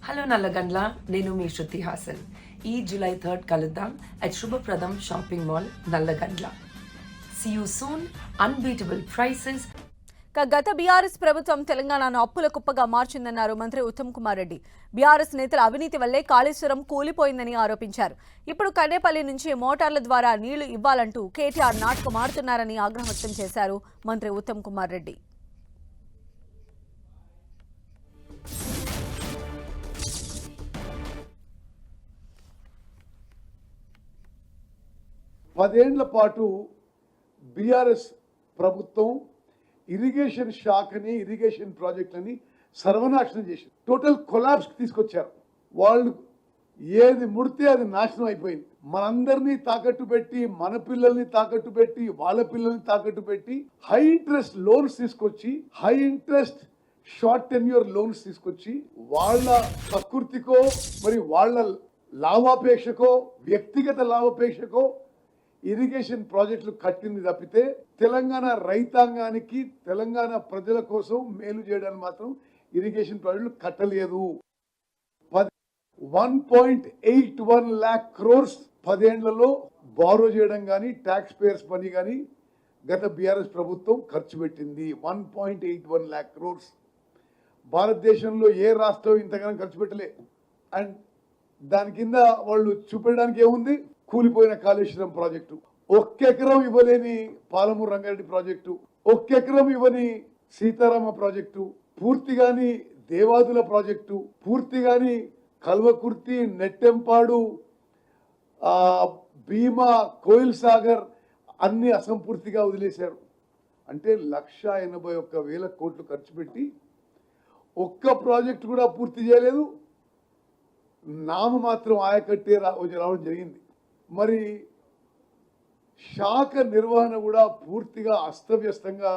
Hello Nallagandla, నేను మీ శృతి హాసన్. ఈ July 3 కలుద్దాం at Subhapradam shopping mall Nallagandla. See you soon. Unbeatable prices. గత బీఆర్ఎస్ ప్రభుత్వం తెలంగాణను అప్పుల కుప్పగా మార్చిందన్నారు మంత్రి ఉత్తమ్ కుమార్ రెడ్డి. బీఆర్ఎస్ నేతల అవినీతి వల్లే కాళేశ్వరం కూలిపోయిందని ఆరోపించారు. ఇప్పుడు కన్నేపల్లి నుంచి మోటార్ల ద్వారా నీళ్లు ఇవ్వాలంటూ కేటీఆర్ నాటకం ఆడుతున్నారని ఆగ్రహం వ్యక్తం చేశారు మంత్రి ఉత్తమ్ కుమార్ రెడ్డి. పదేళ్ల పాటు బీఆర్ఎస్ ప్రభుత్వం ఇరిగేషన్ శాఖని, ఇరిగేషన్ ప్రాజెక్టులని సర్వనాశనం చేసింది. టోటల్ కొలాప్స్కి తీసుకొచ్చారు. వాళ్ళు ఏది ముడితే అది నాశనం అయిపోయింది. మనందరినీ తాకట్టు పెట్టి, మన పిల్లల్ని తాకట్టు పెట్టి, వాళ్ళ పిల్లల్ని తాకట్టు పెట్టి హై ఇంట్రెస్ట్ లోన్స్ తీసుకొచ్చి, high interest short tenure loans తీసుకొచ్చి వాళ్ళ ప్రకృతికో మరి వాళ్ళ లాభాపేక్షకో వ్యక్తిగత లాభాపేక్షకో ఇరిగేషన్ ప్రాజెక్టులు కట్టింది తప్పితే తెలంగాణ రైతాంగానికి, తెలంగాణ ప్రజల కోసం మేలు చేయడానికి మాత్రం ఇరిగేషన్ ప్రాజెక్టులు కట్టలేదు. 1.81 lakh crores 10 ఏళ్లలో బారో చేయడం కానీ, ట్యాక్స్ పేయర్స్ పని కానీ గత బీఆర్ఎస్ ప్రభుత్వం ఖర్చు పెట్టింది. 1.81 lakh crores. భారతదేశంలో ఏ రాష్ట్రం ఇంతగానో ఖర్చు పెట్టలే. అండ్ దాని కింద వాళ్ళు చూపెట్టడానికి ఏముంది? కూలిపోయిన కాళేశ్వరం ప్రాజెక్టు, ఒక్కెకరం ఇవ్వలేని పాలమూరు రంగారెడ్డి ప్రాజెక్టు, ఒక్కెకరం ఇవ్వని సీతారామ ప్రాజెక్టు, పూర్తిగాని దేవాదుల ప్రాజెక్టు, పూర్తిగాని కల్వకుర్తి, నెట్టెంపాడు, భీమా, కోయిల్ సాగర్ అన్ని అసంపూర్తిగా వదిలేశారు. అంటే 1,81,000 కోట్లు ఖర్చు పెట్టి ఒక్క ప్రాజెక్టు కూడా పూర్తి చేయలేదు. నామమాత్రం ఆయకట్టే రావడం జరిగింది. మరి శాఖ నిర్వహణ కూడా పూర్తిగా అస్తవ్యస్తంగా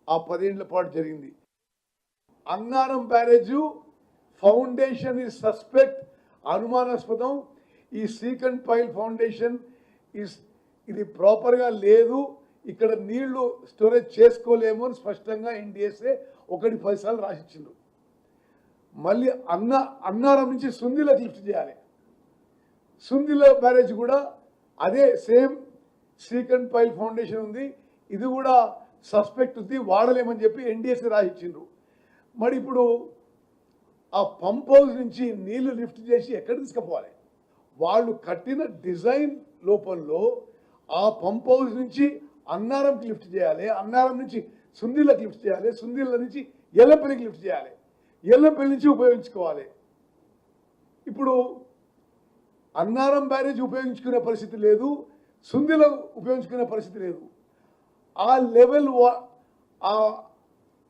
ఆ 10 ఏళ్ల పాటు జరిగింది. అన్నారం బ్యారేజు ఫౌండేషన్ ఈ సస్పెక్ట్, అనుమానాస్పదం. ఈ సీకండ్ పైల్ ఫౌండేషన్ ఇది ప్రాపర్గా లేదు, ఇక్కడ నీళ్లు స్టోరేజ్ చేసుకోలేము అని స్పష్టంగా ఎన్డీఎస్ఏ 1-10 సార్లు రాసిచ్చిండ్రు. మళ్ళీ అన్నారం నుంచి సుందిలకు లిఫ్ట్ చేయాలి. సుందిల బ్యారేజ్ కూడా అదే సేమ్ సీకండ్ పైల్ ఫౌండేషన్ ఉంది, ఇది కూడా సస్పెక్ట్ ఉంది, వాడలేమని చెప్పి ఎన్డీఎస్ఏ రాసిచ్చిండ్రు. మరి ఇప్పుడు ఆ పంప్ హౌస్ నుంచి నీళ్లు లిఫ్ట్ చేసి ఎక్కడ తీసుకుపోవాలి? వాళ్ళు కట్టిన డిజైన్ లోపంలో ఆ పంప్ హౌస్ నుంచి అన్నారంకి లిఫ్ట్ చేయాలి, అన్నారం నుంచి సుందిలకు లిఫ్ట్ చేయాలి, సుందిల నుంచి ఎల్లంపల్లికి లిఫ్ట్ చేయాలి, ఎల్లంపల్లి నుంచి ఉపయోగించుకోవాలి. ఇప్పుడు అన్నారం బ్యారేజ్ ఉపయోగించుకునే పరిస్థితి లేదు, సుందిలో ఉపయోగించుకునే పరిస్థితి లేదు. ఆ లెవెల్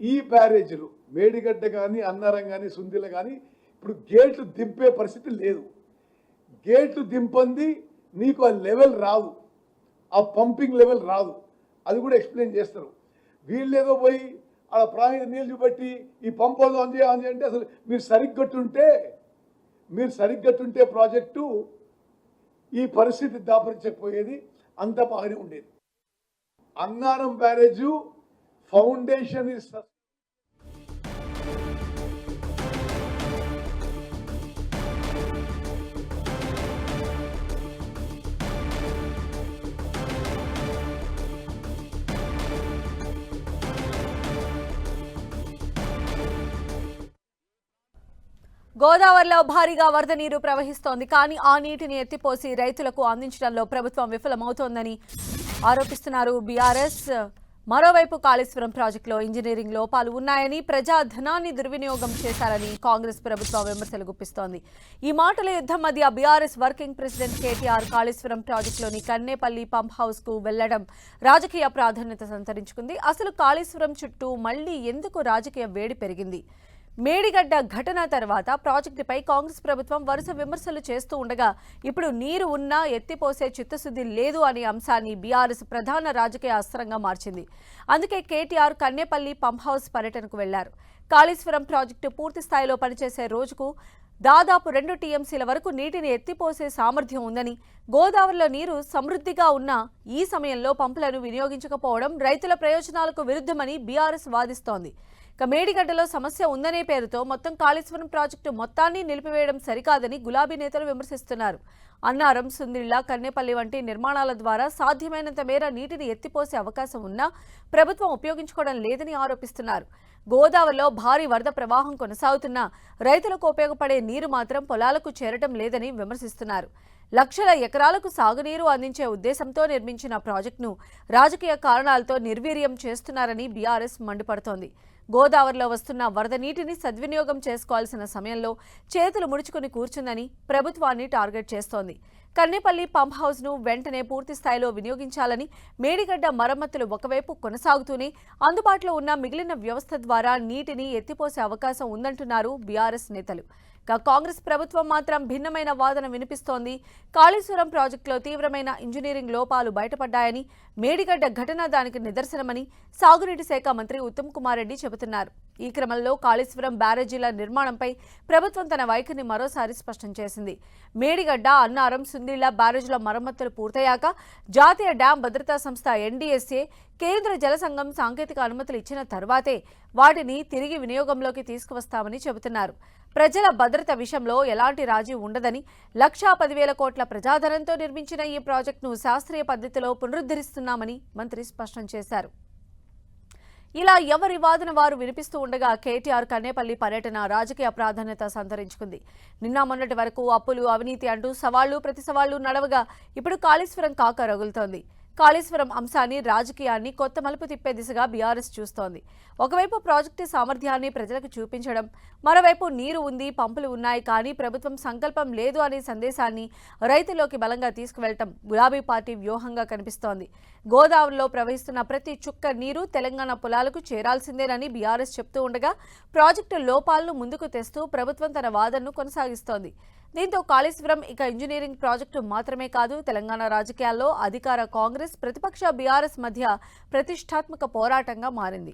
ఈ బ్యారేజీలు మేడిగడ్డ కానీ, అన్నారం కానీ, సుందిల కానీ ఇప్పుడు గేట్లు దింపే పరిస్థితి లేదు. గేట్లు దింపంది నీకు ఆ లెవెల్ రాదు, ఆ పంపింగ్ లెవెల్ రాదు. అది కూడా ఎక్స్ప్లెయిన్ చేస్తారు. వీళ్ళేదో పోయి ఆ ప్రాణి నీళ్ళు చూపెట్టి ఈ పంప్ హౌస్ ఆన్ చేయాలి అంటే అసలు మీరు సరిగ్గట్టుంటే ప్రాజెక్టు ఈ పరిస్థితి దాపరించకపోయేది, అంత బాగానే ఉండేది. అన్నారం బ్యారేజు ఫౌండేషన్ ఇస్ గోదావరిలో భారీగా వరద నీరు ప్రవహిస్తోంది. కానీ ఆ నీటిని ఎత్తిపోసి రైతులకు అందించడంలో ప్రభుత్వం విఫలమవుతోందని ఆరోపిస్తున్నారు బీఆర్ఎస్. మరోవైపు కాళేశ్వరం ప్రాజెక్టులో ఇంజనీరింగ్ లోపాలు ఉన్నాయని, ప్రజా ధనాన్ని దుర్వినియోగం చేశారని కాంగ్రెస్ ప్రభుత్వం విమర్శలు గుప్పిస్తోంది. ఈ మాటల యుద్ధం మధ్య BRS working president KTR Kaleshwaram ప్రాజెక్టులోని కన్నేపల్లి పంప్ హౌస్ కు వెళ్లడం రాజకీయ ప్రాధాన్యత సంతరించుకుంది. అసలు కాళేశ్వరం చుట్టూ మళ్లీ ఎందుకు రాజకీయ వేడి పెరిగింది? మేడిగడ్డ ఘటన తర్వాత ప్రాజెక్టుపై కాంగ్రెస్ ప్రభుత్వం వరుస విమర్శలు చేస్తూ ఉండగా ఇప్పుడు నీరు ఉన్నా ఎత్తిపోసే చిత్తశుద్ధి లేదు అనే అంశాన్ని బీఆర్ఎస్ ప్రధాన రాజకీయ అస్త్రంగా మార్చింది. అందుకే కేటీఆర్ కన్నేపల్లి పంప్ హౌస్ పర్యటనకు వెళ్లారు. కాళేశ్వరం ప్రాజెక్టు పూర్తి స్థాయిలో పనిచేసే రోజుకు దాదాపు 2 టీఎంసీల వరకు నీటిని ఎత్తిపోసే సామర్థ్యం ఉందని, గోదావరిలో నీరు సమృద్ధిగా ఉన్న ఈ సమయంలో పంపులను వినియోగించకపోవడం రైతుల ప్రయోజనాలకు విరుద్ధమని బీఆర్ఎస్ వాదిస్తోంది. ఇక మేడిగడ్డలో సమస్య ఉందనే పేరుతో మొత్తం కాళేశ్వరం ప్రాజెక్టు మొత్తాన్ని నిలిపివేయడం సరికాదని గులాబీ నేతలు విమర్శిస్తున్నారు. అన్నారం, సుందిళ్ల, కన్నేపల్లి వంటి నిర్మాణాల ద్వారా సాధ్యమైనంత మేర నీటిని ఎత్తిపోసే అవకాశం ఉన్నా ప్రభుత్వం ఉపయోగించుకోవడం లేదని ఆరోపిస్తున్నారు. గోదావరిలో భారీ వరద ప్రవాహం కొనసాగుతున్నా రైతులకు ఉపయోగపడే నీరు మాత్రం పొలాలకు చేరటం లేదని విమర్శిస్తున్నారు. లక్షల ఎకరాలకు సాగునీరు అందించే ఉద్దేశంతో నిర్మించిన ప్రాజెక్టును రాజకీయ కారణాలతో నిర్వీర్యం చేస్తున్నారని బీఆర్ఎస్ మండిపడుతోంది. గోదావరిలో వస్తున్న వరద నీటిని సద్వినియోగం చేసుకోవాల్సిన సమయంలో చేతులు ముడుచుకుని కూర్చుందని ప్రభుత్వాన్ని టార్గెట్ చేస్తోంది. కన్నేపల్లి పంప్ హౌస్ ను వెంటనే పూర్తి స్థాయిలో వినియోగించాలని, మేడిగడ్డ మరమ్మతులు ఒకవైపు కొనసాగుతూనే అందుబాటులో ఉన్న మిగిలిన వ్యవస్థ ద్వారా నీటిని ఎత్తిపోసే అవకాశం ఉందంటున్నారు బీఆర్ఎస్ నేతలు. కాంగ్రెస్ ప్రభుత్వం మాత్రం భిన్నమైన వాదన వినిపిస్తోంది. కాళేశ్వరం ప్రాజెక్టులో తీవ్రమైన ఇంజనీరింగ్ లోపాలు బయటపడ్డాయని, మేడిగడ్డ ఘటన దానికి నిదర్శనమని సాగునీటి శాఖ మంత్రి ఉత్తమ్ కుమార్ రెడ్డి చెబుతున్నారు. ఈ క్రమంలో కాళేశ్వరం బ్యారేజీల నిర్మాణంపై ప్రభుత్వం తన వైఖరిని మరోసారి స్పష్టం చేసింది. మేడిగడ్డ, అన్నారం, సుందిళ్ల బ్యారేజీల మరమ్మతులు పూర్తయ్యాక జాతీయ డ్యాం భద్రతా సంస్థ ఎన్డీఎస్ఏ, కేంద్ర జల సంఘం సాంకేతిక అనుమతులు ఇచ్చిన తర్వాతే వాటిని తిరిగి వినియోగంలోకి తీసుకువస్తామని చెబుతున్నారు. ప్రజల భద్రత విషయంలో ఎలాంటి రాజీ ఉండదని, 1,10,000 కోట్ల ప్రజాధనంతో నిర్మించిన ఈ ప్రాజెక్టును శాస్త్రీయ పద్ధతిలో పునరుద్ధరిస్తున్నామని మంత్రి స్పష్టం చేశారు. ఇలా ఎవరి వాదన వారు వినిపిస్తూ ఉండగా కేటీఆర్ కన్నేపల్లి పర్యటన రాజకీయ ప్రాధాన్యత సంతరించుకుంది. నిన్న మొన్నటి వరకు అప్పులు, అవినీతి అంటూ సవాళ్లు ప్రతి సవాళ్లు నడవగా ఇప్పుడు కాళేశ్వరం కాక రగులుతోంది. కాళేశ్వరం అంశాన్ని, రాజకీయాన్ని కొత్త మలుపు తిప్పే దిశగా బీఆర్ఎస్ చూస్తోంది. ఒకవైపు ప్రాజెక్టు సామర్థ్యాన్ని ప్రజలకు చూపించడం, మరోవైపు నీరు ఉంది, పంపులు ఉన్నాయి, కానీ ప్రభుత్వం సంకల్పం లేదు అనే సందేశాన్ని రైతుల్లోకి బలంగా తీసుకువెళ్లటం గులాబీ పార్టీ వ్యూహంగా కనిపిస్తోంది. గోదావరిలో ప్రవహిస్తున్న ప్రతి చుక్క నీరు తెలంగాణ పొలాలకు చేరాల్సిందేనని బీఆర్ఎస్ చెప్తూ ఉండగా ప్రాజెక్టు లోపాలను ముందుకు తెస్తూ ప్రభుత్వం తన వాదనను కొనసాగిస్తోంది. దీంతో కాళేశ్వరం ఇక ఇంజనీరింగ్ ప్రాజెక్టు మాత్రమే కాదు, తెలంగాణ రాజకీయాల్లో అధికార కాంగ్రెస్, ప్రతిపక్ష బీఆర్ఎస్ మధ్య ప్రతిష్టాత్మక పోరాటంగా మారింది.